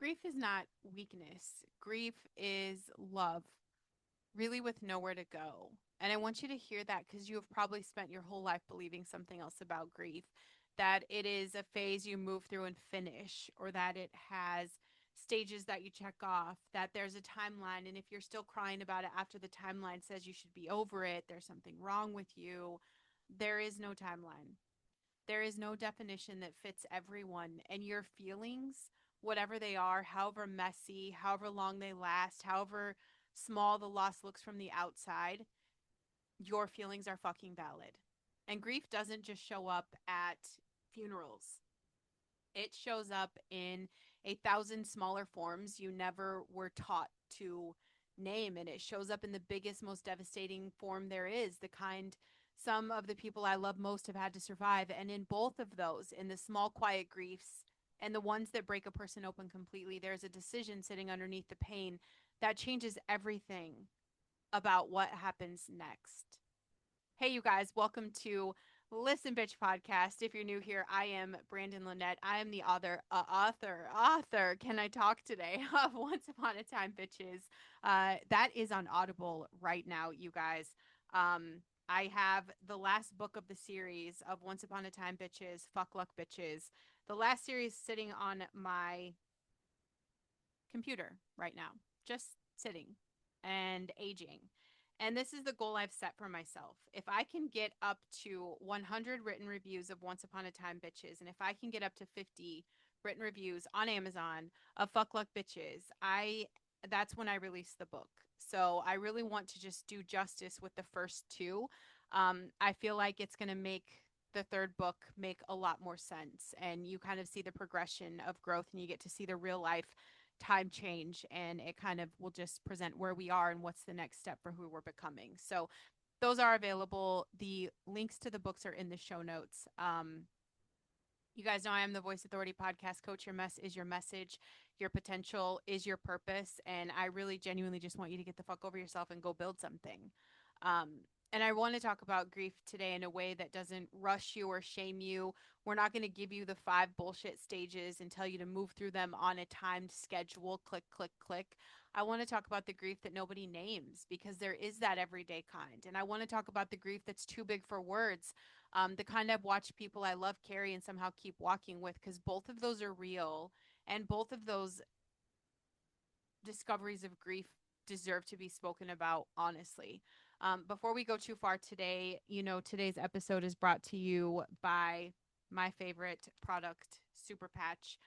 Grief is not weakness. Grief is love, really with nowhere to go. And I want you to hear that because you have probably spent your whole life believing something else about grief, that it is a phase you move through and finish, or that it has stages that you check off, that there's a timeline. And if you're still crying about it after the timeline says you should be over it, there's something wrong with you. There is no timeline. There is no definition that fits everyone, and your feelings, whatever they are, however messy, however long they last, however small the loss looks from the outside, your feelings are fucking valid. And grief doesn't just show up at funerals. It shows up in 1,000 smaller forms you never were taught to name. And it shows up in the biggest, most devastating form there is, the kind some of the people I love most have had to survive. And in both of those, in the small, quiet griefs and the ones that break a person open completely, there's a decision sitting underneath the pain that changes everything about what happens next. Hey, you guys, welcome to Listen Bitch Podcast. If you're new here, I am Brandon Lynette. I am the author. Can I talk today? Of Once Upon a Time Bitches. That is on Audible right now, you guys. I have the last book of the series of Once Upon a Time Bitches, Fuck Luck Bitches. The last series sitting on my computer right now, just sitting and aging. And this is the goal I've set for myself. If I can get up to 100 written reviews of Once Upon a Time Bitches, and if I can get up to 50 written reviews on Amazon of Fuck Luck Bitches, I that's when I release the book. So I really want to just do justice with the first two. I feel like it's going to make the third book make a lot more sense, and you kind of see the progression of growth, and you get to see the real life time change, and it kind of will just present where we are and what's the next step for who we're becoming. So those are available. The links to the books are in the show notes. You guys know I am the Voice Authority podcast coach. Your mess is your message. Your potential is your purpose. And I really genuinely just want you to get the fuck over yourself and go build something. Um, and I want to talk about grief today in a way that doesn't rush you or shame you. We're not going to give you the 5 bullshit stages and tell you to move through them on a timed schedule. Click, click, click. I want to talk about the grief that nobody names, because there is that everyday kind. And I want to talk about the grief that's too big for words, the kind I've watched people I love carry and somehow keep walking with, because both of those are real, and both of those discoveries of grief deserve to be spoken about honestly. Before we go too far today, today's episode is brought to you by my favorite product, Super Patch.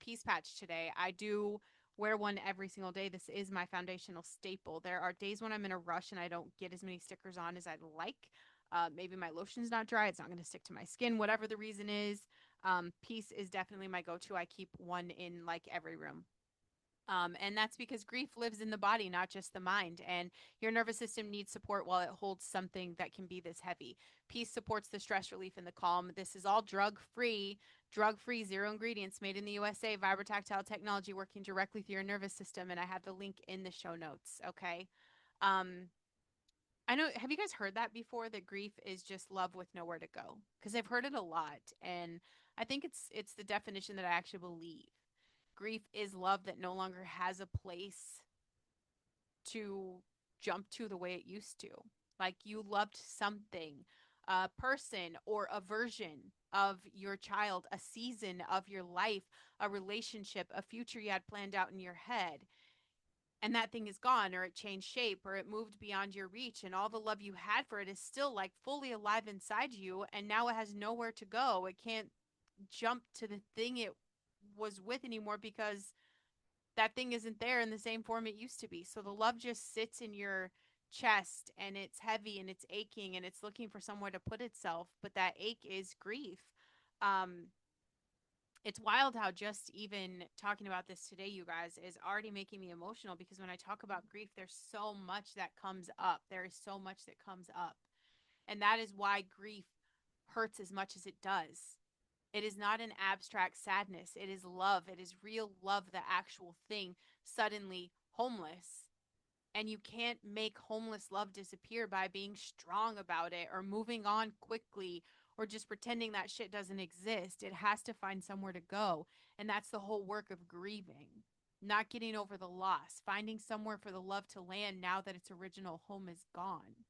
Peace Patch today. I do wear one every single day. This is my foundational staple. There are days when I'm in a rush and I don't get as many stickers on as I'd like. Maybe my lotion's not dry. It's not going to stick to my skin, whatever the reason is. Peace is definitely my go to. I keep one in like every room. And that's because grief lives in the body, not just the mind. And your nervous system needs support while it holds something that can be this heavy. Peace supports the stress relief and the calm. This is all drug free, zero ingredients, made in the USA, vibrotactile technology working directly through your nervous system. And I have the link in the show notes. Okay. Um, I know, have you guys heard that before? That grief is just love with nowhere to go? Because I've heard it a lot. And I think it's the definition that I actually believe. Grief is love that no longer has a place to jump to the way it used to. Like you loved something, a person or a version of your child, a season of your life, a relationship, a future you had planned out in your head. And that thing is gone, or it changed shape, or it moved beyond your reach. And all the love you had for it is still like fully alive inside you. And now it has nowhere to go. It can't jump to the thing it was with anymore, because that thing isn't there in the same form it used to be. So the love just sits in your chest, and it's heavy and it's aching and it's looking for somewhere to put itself. But that ache is grief. Um, it's wild how just even talking about this today, you guys, is already making me emotional, because when I talk about grief, there's so much that comes up. There is so much that comes up. And that is why grief hurts as much as it does. It is not an abstract sadness. It is love. It is real love, the actual thing, suddenly homeless. And you can't make homeless love disappear by being strong about it or moving on quickly or just pretending that shit doesn't exist. It has to find somewhere to go. And that's the whole work of grieving. Not getting over the loss, finding somewhere for the love to land now that its original home is gone.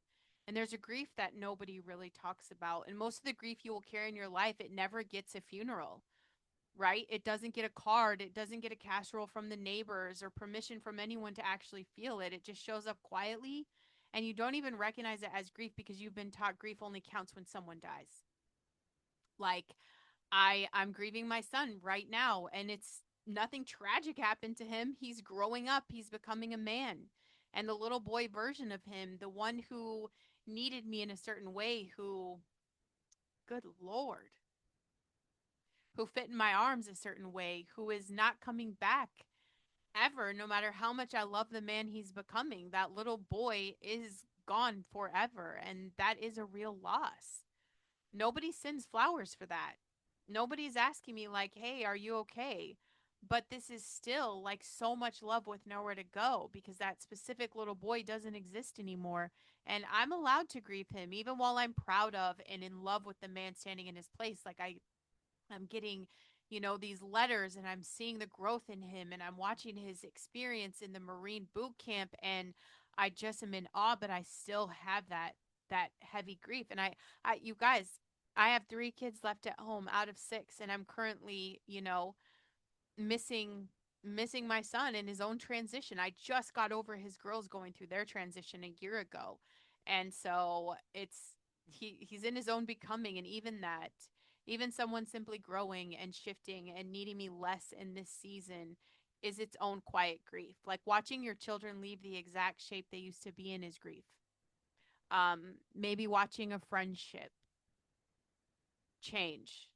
And there's a grief that nobody really talks about. And most of the grief you will carry in your life, it never gets a funeral, right? It doesn't get a card, it doesn't get a casserole from the neighbors or permission from anyone to actually feel it. It just shows up quietly, and you don't even recognize it as grief because you've been taught grief only counts when someone dies. Like I'm grieving my son right now, and it's nothing tragic happened to him. He's growing up, he's becoming a man. And the little boy version of him, the one who needed me in a certain way, who, good lord, who fit in my arms a certain way, who is not coming back ever, no matter how much I love the man he's becoming. That little boy is gone forever, and that is a real loss. Nobody sends flowers for that. Nobody's asking me, like, hey, are you okay? But this is still like so much love with nowhere to go because that specific little boy doesn't exist anymore. And I'm allowed to grieve him, even while I'm proud of and in love with the man standing in his place. I'm getting, these letters, and I'm seeing the growth in him, and I'm watching his experience in the Marine boot camp, and I just am in awe, but I still have that heavy grief. And you guys, I have 3 kids left at home out of 6, and I'm currently, missing my son in his own transition. I just got over his girls going through their transition a year ago. And so he's in his own becoming, and even someone simply growing and shifting and needing me less in this season is its own quiet grief. Like watching your children leave the exact shape they used to be in is grief. Maybe watching a friendship change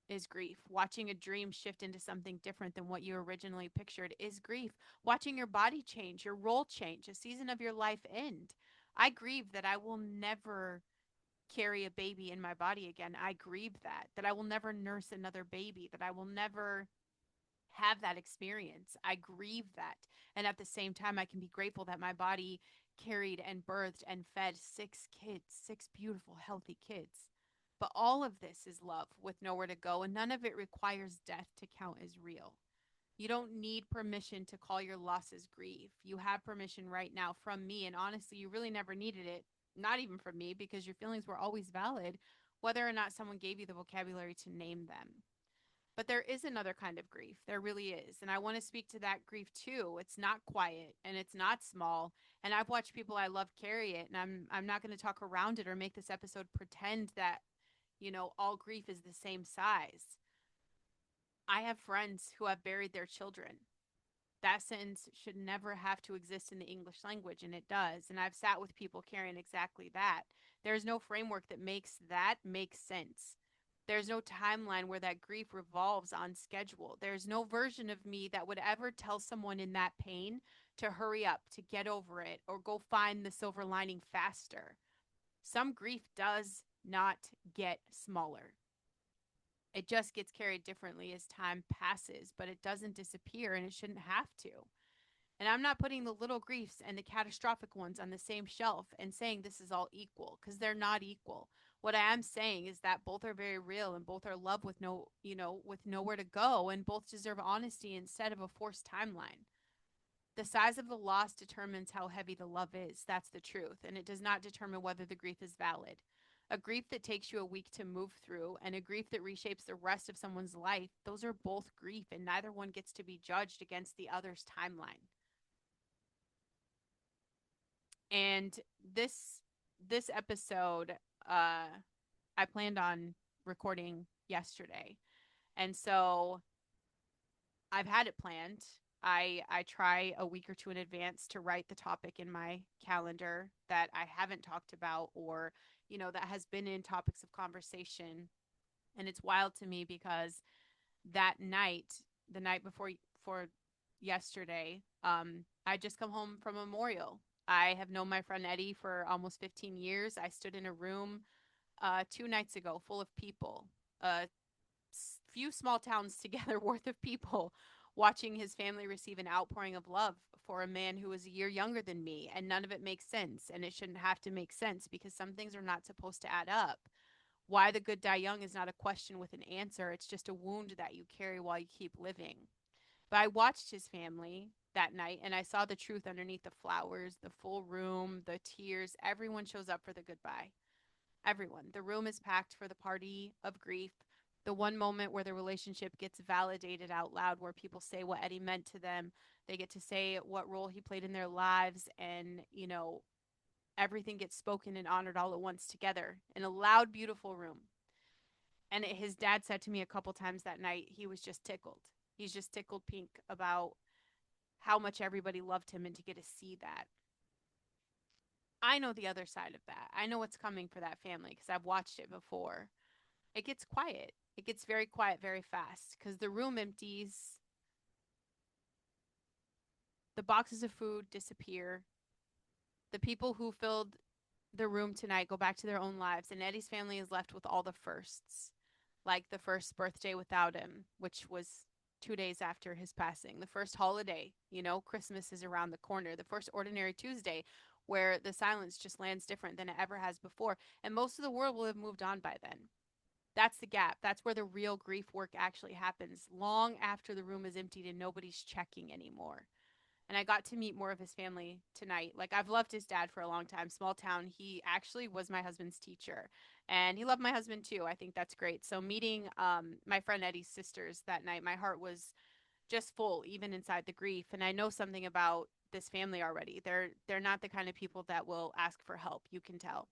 is grief. Watching a dream shift into something different than what you originally pictured is grief. Watching your body change, your role change, a season of your life end. I grieve that I will never carry a baby in my body again. I grieve that I will never nurse another baby, that I will never have that experience. I grieve that. And at the same time, I can be grateful that my body carried and birthed and fed 6 kids, 6 beautiful, healthy kids. But all of this is love with nowhere to go, and none of it requires death to count as real. You don't need permission to call your losses grief. You have permission right now from me, and honestly, you really never needed it, not even from me, because your feelings were always valid, whether or not someone gave you the vocabulary to name them. But there is another kind of grief. There really is. And I want to speak to that grief too. It's not quiet and it's not small. And I've watched people I love carry it. And I'm not going to talk around it or make this episode pretend that, all grief is the same size. I have friends who have buried their children. That sentence should never have to exist in the English language, and it does. And I've sat with people carrying exactly that. There's no framework that makes that make sense. There's no timeline where that grief revolves on schedule. There's no version of me that would ever tell someone in that pain to hurry up, to get over it, or go find the silver lining faster. Some grief does not get smaller. It just gets carried differently as time passes, but it doesn't disappear, and it shouldn't have to. And I'm not putting the little griefs and the catastrophic ones on the same shelf and saying this is all equal, because they're not equal. What I am saying is that both are very real, and both are love with with nowhere to go, and both deserve honesty instead of a forced timeline. The size of the loss determines how heavy the love is. That's the truth. And it does not determine whether the grief is valid. A grief that takes you a week to move through and a grief that reshapes the rest of someone's life, those are both grief, and neither one gets to be judged against the other's timeline. And this episode, I planned on recording yesterday. And so I've had it planned. I try a week or two in advance to write the topic in my calendar that I haven't talked about, or that has been in topics of conversation. And it's wild to me because that night, the night before yesterday, I just come home from a memorial. I have known my friend Eddie for almost 15 years. I stood in a room 2 nights ago full of people, a few small towns together worth of people, watching his family receive an outpouring of love for a man who was a year younger than me. And none of it makes sense. And it shouldn't have to make sense because some things are not supposed to add up. Why the good die young is not a question with an answer. It's just a wound that you carry while you keep living. But I watched his family that night and I saw the truth underneath the flowers, the full room, the tears. Everyone shows up for the goodbye. Everyone. The room is packed for the party of grief. The one moment where the relationship gets validated out loud, where people say what Eddie meant to them. They get to say what role he played in their lives. And, everything gets spoken and honored all at once together in a loud, beautiful room. And his dad said to me a couple times that night, he was just tickled. He's just tickled pink about how much everybody loved him and to get to see that. I know the other side of that. I know what's coming for that family because I've watched it before. It gets quiet. It gets very quiet very fast because the room empties, the boxes of food disappear, the people who filled the room tonight go back to their own lives, and Eddie's family is left with all the firsts, like the first birthday without him, which was 2 days after his passing, the first holiday, Christmas is around the corner, the first ordinary Tuesday, where the silence just lands different than it ever has before. And most of the world will have moved on by then. That's the gap. That's where the real grief work actually happens, long after the room is emptied and nobody's checking anymore. And I got to meet more of his family tonight. Like, I've loved his dad for a long time. Small town. He actually was my husband's teacher, and he loved my husband too. I think that's great. So meeting my friend Eddie's sisters that night, my heart was just full, even inside the grief. And I know something about this family already. They're not the kind of people that will ask for help. You can tell.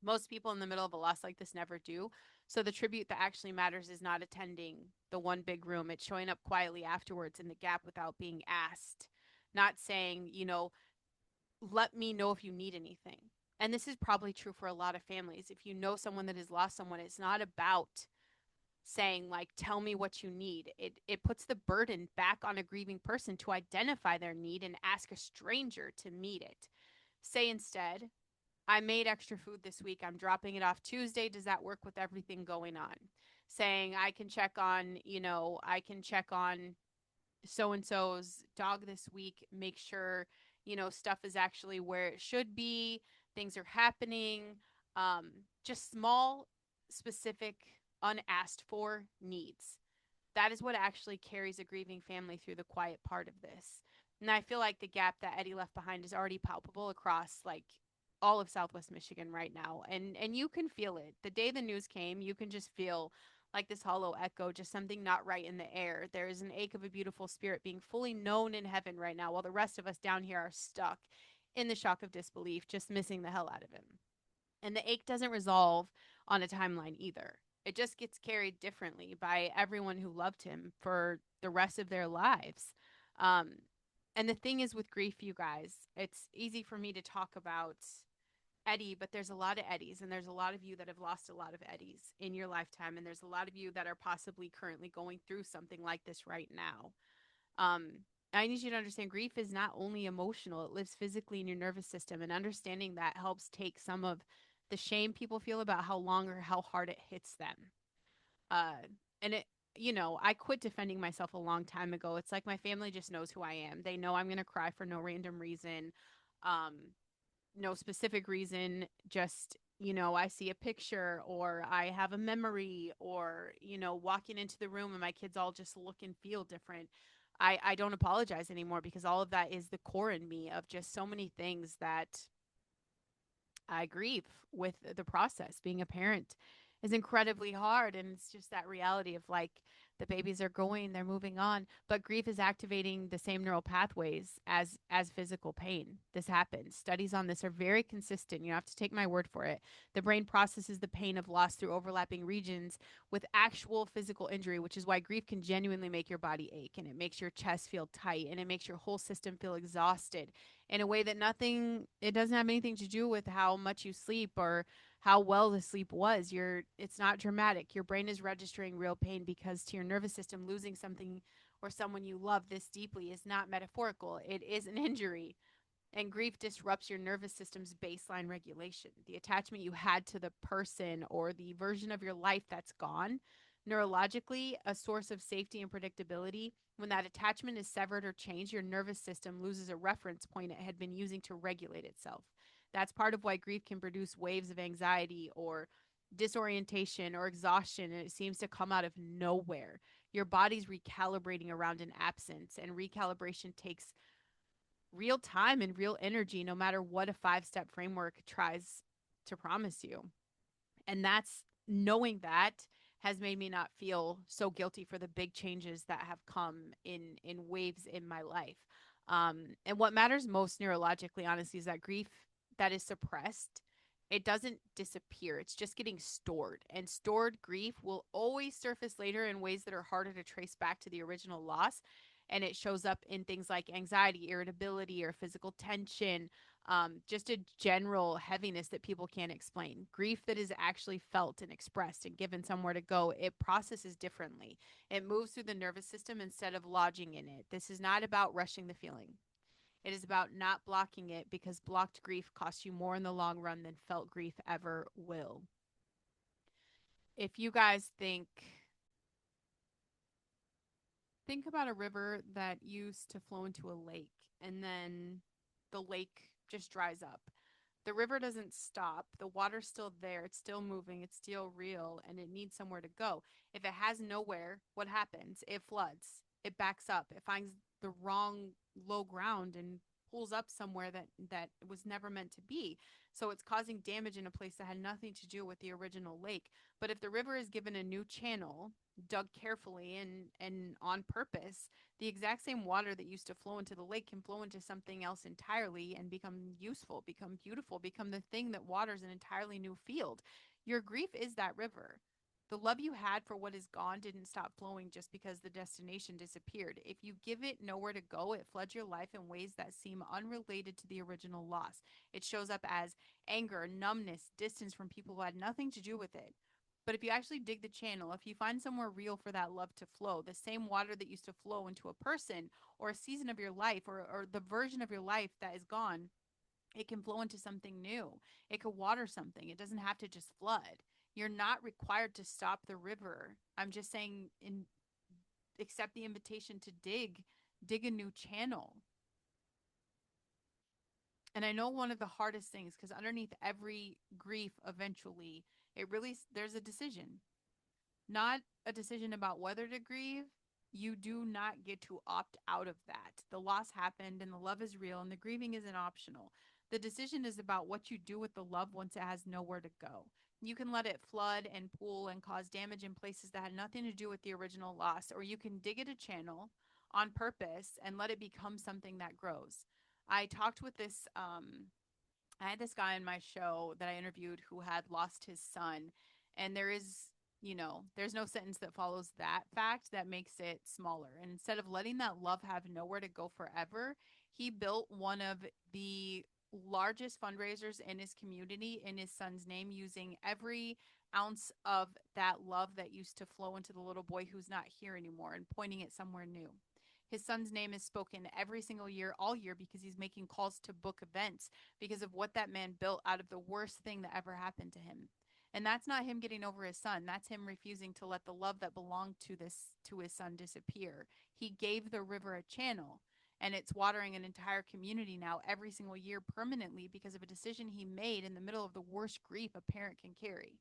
Most people in the middle of a loss like this never do. So the tribute that actually matters is not attending the one big room. It's showing up quietly afterwards in the gap without being asked. Not saying, let me know if you need anything. And this is probably true for a lot of families. If you know someone that has lost someone, it's not about saying, like, tell me what you need. It puts the burden back on a grieving person to identify their need and ask a stranger to meet it. Say instead, I made extra food this week. I'm dropping it off Tuesday. Does that work with everything going on? Saying I can check on so and so's dog this week, make sure, stuff is actually where it should be, things are happening. Just small, specific, unasked for needs. That is what actually carries a grieving family through the quiet part of this. And I feel like the gap that Eddie left behind is already palpable across, like, all of Southwest Michigan right now. And you can feel it. The day the news came, you can just feel like this hollow echo, just something not right in the air. There is an ache of a beautiful spirit being fully known in heaven right now, while the rest of us down here are stuck in the shock of disbelief, just missing the hell out of him. And the ache doesn't resolve on a timeline either. It just gets carried differently by everyone who loved him for the rest of their lives. Um, and the thing is with grief, you guys, it's easy for me to talk about Eddie, but there's a lot of Eddies, and there's a lot of you that have lost a lot of Eddies in your lifetime, and there's a lot of you that are possibly currently going through something like this right now. Um, I need you to understand grief is not only emotional, it lives physically in your nervous system, and understanding that helps take some of the shame people feel about how long or how hard it hits them. Uh, and I quit defending myself a long time ago. It's like my family just knows who I am. They know I'm going to cry for no random reason. Um, no specific reason, just, I see a picture or I have a memory or, walking into the room and my kids all just look and feel different. I don't apologize anymore because all of that is the core in me of just so many things that I grieve with the process. Being a parent is incredibly hard. And it's just that reality of, like, the babies are growing, they're moving on, but grief is activating the same neural pathways as physical pain. This happens. Studies on this are very consistent. You have to take my word for it. The brain processes the pain of loss through overlapping regions with actual physical injury, which is why grief can genuinely make your body ache, and it makes your chest feel tight, and it makes your whole system feel exhausted in a way that it doesn't have anything to do with how much you sleep or how well the sleep was. It's not dramatic. Your brain is registering real pain because to your nervous system, losing something or someone you love this deeply is not metaphorical. It is an injury. And grief disrupts your nervous system's baseline regulation. The attachment you had to the person or the version of your life that's gone, neurologically, a source of safety and predictability. When that attachment is severed or changed, your nervous system loses a reference point it had been using to regulate itself. That's part of why grief can produce waves of anxiety or disorientation or exhaustion, and it seems to come out of nowhere. Your body's recalibrating around an absence, and recalibration takes real time and real energy, no matter what a 5 step framework tries to promise you. And that's knowing that has made me not feel so guilty for the big changes that have come in waves in my life. And what matters most neurologically, honestly, is that grief that is suppressed, it doesn't disappear. It's just getting stored. And stored grief will always surface later in ways that are harder to trace back to the original loss. And it shows up in things like anxiety, irritability, or physical tension, just a general heaviness that people can't explain. Grief that is actually felt and expressed and given somewhere to go, it processes differently. It moves through the nervous system instead of lodging in it. This is not about rushing the feeling. It is about not blocking it, because blocked grief costs you more in the long run than felt grief ever will. If you guys think about a river that used to flow into a lake, and then the lake just dries up. The river doesn't stop. The water's still there. It's still moving. It's still real, and it needs somewhere to go. If it has nowhere, what happens? It floods. It backs up. It finds the wrong low ground and pulls up somewhere that was never meant to be. So it's causing damage in a place that had nothing to do with the original lake. But if the river is given a new channel, dug carefully and on purpose, the exact same water that used to flow into the lake can flow into something else entirely and become useful, become beautiful, become the thing that waters an entirely new field. Your grief is that river. The love you had for what is gone didn't stop flowing just because the destination disappeared. If you give it nowhere to go, it floods your life in ways that seem unrelated to the original loss. It shows up as anger, numbness, distance from people who had nothing to do with it. But if you actually dig the channel, if you find somewhere real for that love to flow, the same water that used to flow into a person or a season of your life, or the version of your life that is gone, it can flow into something new. It could water something. It doesn't have to just flood. You're not required to stop the river. I'm just saying, accept the invitation to dig a new channel. And I know one of the hardest things, because underneath every grief, eventually, there's a decision. Not a decision about whether to grieve. You do not get to opt out of that. The loss happened and the love is real and the grieving isn't optional. The decision is about what you do with the love once it has nowhere to go. You can let it flood and pool and cause damage in places that had nothing to do with the original loss, or you can dig it a channel on purpose and let it become something that grows. I talked with I had this guy on my show that I interviewed who had lost his son, and there's no sentence that follows that fact that makes it smaller. And instead of letting that love have nowhere to go forever, he built one of the largest fundraisers in his community in his son's name, using every ounce of that love that used to flow into the little boy who's not here anymore and pointing it somewhere new. His son's name is spoken every single year, all year, because he's making calls to book events because of what that man built out of the worst thing that ever happened to him. And that's not him getting over his son. That's him refusing to let the love that belonged to his son disappear. He gave the river a channel, and it's watering an entire community now every single year permanently because of a decision he made in the middle of the worst grief a parent can carry.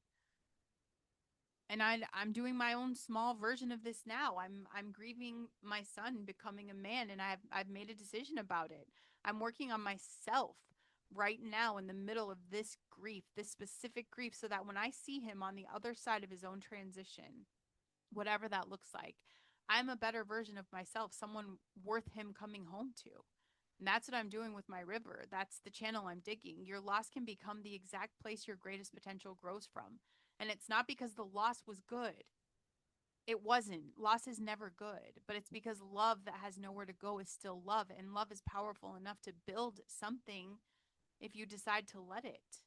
And I'm doing my own small version of this now. I'm grieving my son becoming a man, and I've made a decision about it. I'm working on myself right now in the middle of this grief, this specific grief, so that when I see him on the other side of his own transition, whatever that looks like, I'm a better version of myself, someone worth him coming home to. And that's what I'm doing with my river. That's the channel I'm digging. Your loss can become the exact place your greatest potential grows from. And it's not because the loss was good. It wasn't. Loss is never good, but it's because love that has nowhere to go is still love. And love is powerful enough to build something if you decide to let it.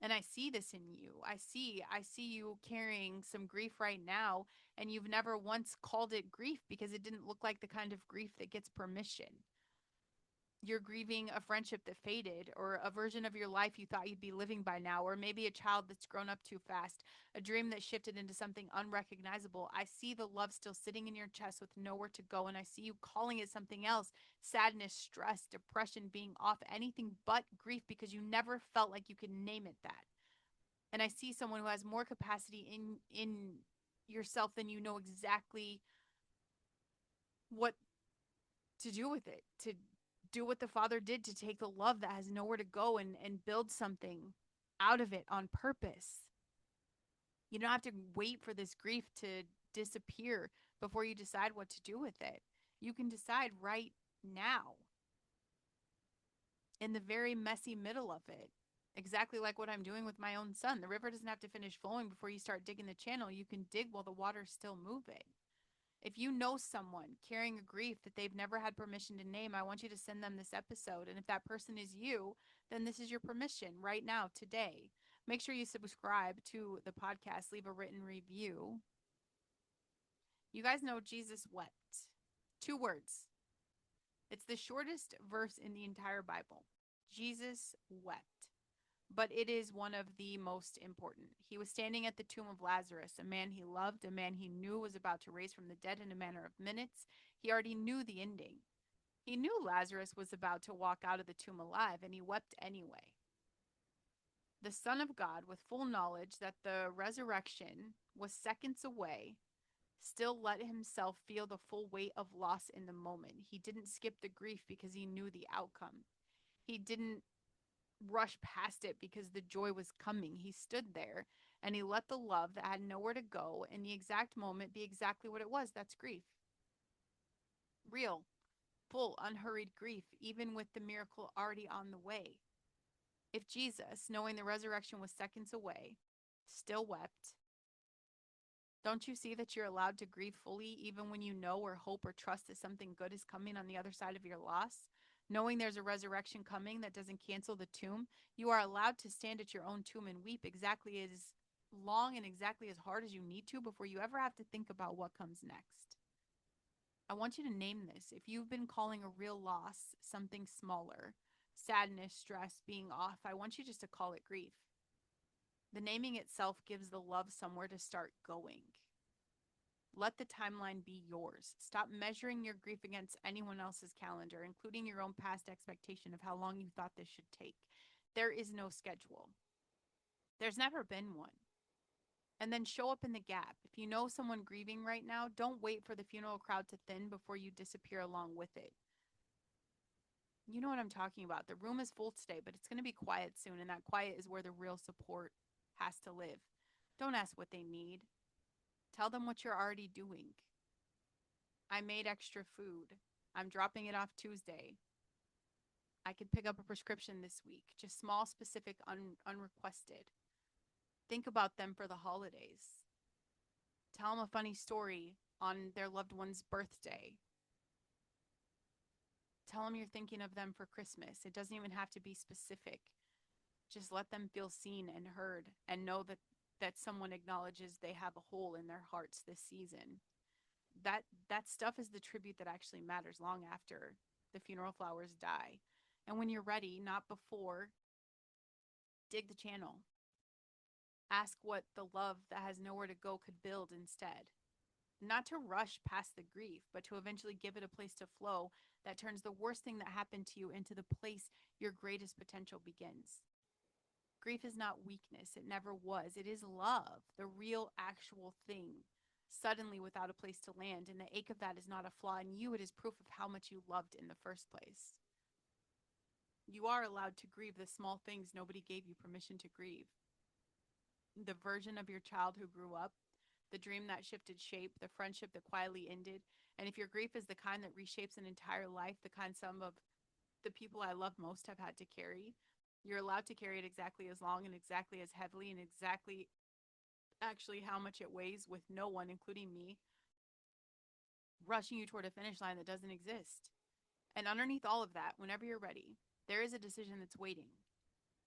And I see this in you. I see you carrying some grief right now, and you've never once called it grief because it didn't look like the kind of grief that gets permission. You're grieving a friendship that faded, or a version of your life you thought you'd be living by now, or maybe a child that's grown up too fast, a dream that shifted into something unrecognizable. I see the love still sitting in your chest with nowhere to go, and I see you calling it something else: sadness, stress, depression, being off, anything but grief, because you never felt like you could name it that. And I see someone who has more capacity in yourself than you know exactly what to do with it, to do what the Father did, to take the love that has nowhere to go and build something out of it on purpose. You don't have to wait for this grief to disappear before you decide what to do with it. You can decide right now, in the very messy middle of it. Exactly like what I'm doing with my own son. The river doesn't have to finish flowing before you start digging the channel. You can dig while the water's still moving. If you know someone carrying a grief that they've never had permission to name, I want you to send them this episode. And if that person is you, then this is your permission right now, today. Make sure you subscribe to the podcast, leave a written review. You guys know Jesus wept. 2 words. It's the shortest verse in the entire Bible. Jesus wept. But it is one of the most important. He was standing at the tomb of Lazarus, a man he loved, a man he knew was about to raise from the dead in a matter of minutes. He already knew the ending. He knew Lazarus was about to walk out of the tomb alive, and he wept anyway. The Son of God, with full knowledge that the resurrection was seconds away, still let himself feel the full weight of loss in the moment. He didn't skip the grief because he knew the outcome. He didn't rush past it because the joy was coming. He stood there and he let the love that had nowhere to go in the exact moment be exactly what it was. That's grief. Real, full, unhurried grief, even with the miracle already on the way. If Jesus, knowing the resurrection was seconds away, still wept, don't you see that you're allowed to grieve fully even when you know or hope or trust that something good is coming on the other side of your loss? Knowing there's a resurrection coming that doesn't cancel the tomb, you are allowed to stand at your own tomb and weep exactly as long and exactly as hard as you need to before you ever have to think about what comes next. I want you to name this. If you've been calling a real loss something smaller, sadness, stress, being off, I want you just to call it grief. The naming itself gives the love somewhere to start going. Let the timeline be yours. Stop measuring your grief against anyone else's calendar, including your own past expectation of how long you thought this should take. There is no schedule. There's never been one. And then show up in the gap. If you know someone grieving right now, don't wait for the funeral crowd to thin before you disappear along with it. You know what I'm talking about. The room is full today, but it's going to be quiet soon, and that quiet is where the real support has to live. Don't ask what they need. Tell them what you're already doing. I made extra food. I'm dropping it off Tuesday. I could pick up a prescription this week. Just small, specific, unrequested. Think about them for the holidays. Tell them a funny story on their loved one's birthday. Tell them you're thinking of them for Christmas. It doesn't even have to be specific. Just let them feel seen and heard and know that someone acknowledges they have a hole in their hearts this season. That stuff is the tribute that actually matters long after the funeral flowers die. And when you're ready, not before, dig the channel. Ask what the love that has nowhere to go could build instead. Not to rush past the grief, but to eventually give it a place to flow that turns the worst thing that happened to you into the place your greatest potential begins. Grief is not weakness. It never was. It is love, the real, actual thing, suddenly without a place to land. And the ache of that is not a flaw in you. It is proof of how much you loved in the first place. You are allowed to grieve the small things nobody gave you permission to grieve. The version of your child who grew up, the dream that shifted shape, the friendship that quietly ended. And if your grief is the kind that reshapes an entire life, the kind some of the people I love most have had to carry, you're allowed to carry it exactly as long and exactly as heavily and exactly actually how much it weighs, with no one, including me, rushing you toward a finish line that doesn't exist. And underneath all of that, whenever you're ready, there is a decision that's waiting.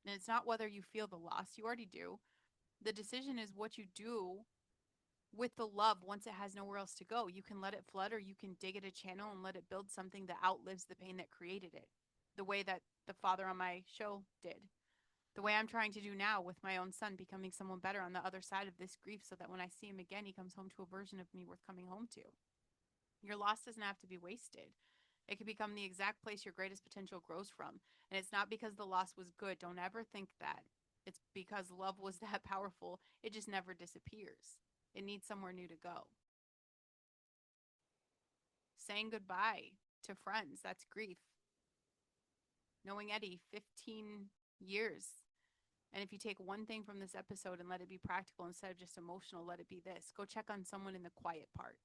And it's not whether you feel the loss, you already do. The decision is what you do with the love once it has nowhere else to go. You can let it flood, or you can dig it a channel and let it build something that outlives the pain that created it, the way that the father on my show did, the way I'm trying to do now with my own son, becoming someone better on the other side of this grief, so that when I see him again, he comes home to a version of me worth coming home to. Your loss doesn't have to be wasted. It can become the exact place your greatest potential grows from. And it's not because the loss was good. Don't ever think that. It's because love was that powerful. It just never disappears. It needs somewhere new to go. Saying goodbye to friends, that's grief. Knowing Eddie 15 years. And if you take one thing from this episode and let it be practical instead of just emotional, let it be this: go check on someone in the quiet part,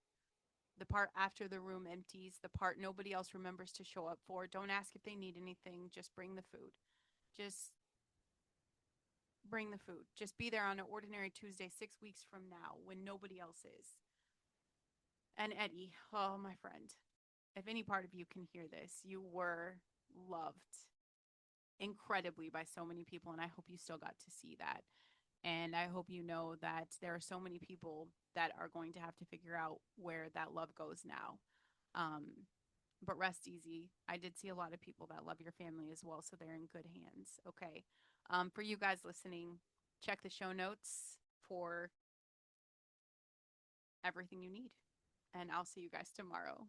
the part after the room empties, the part nobody else remembers to show up for. Don't ask if they need anything. Just bring the food. Just bring the food. Just be there on an ordinary Tuesday 6 weeks from now when nobody else is. And Eddie, oh, my friend, if any part of you can hear this, you were loved incredibly by so many people. And I hope you still got to see that. And I hope you know that there are so many people that are going to have to figure out where that love goes now. Um, but rest easy. I did see a lot of people that love your family as well, so they're in good hands. Okay. For you guys listening, check the show notes for everything you need. And I'll see you guys tomorrow.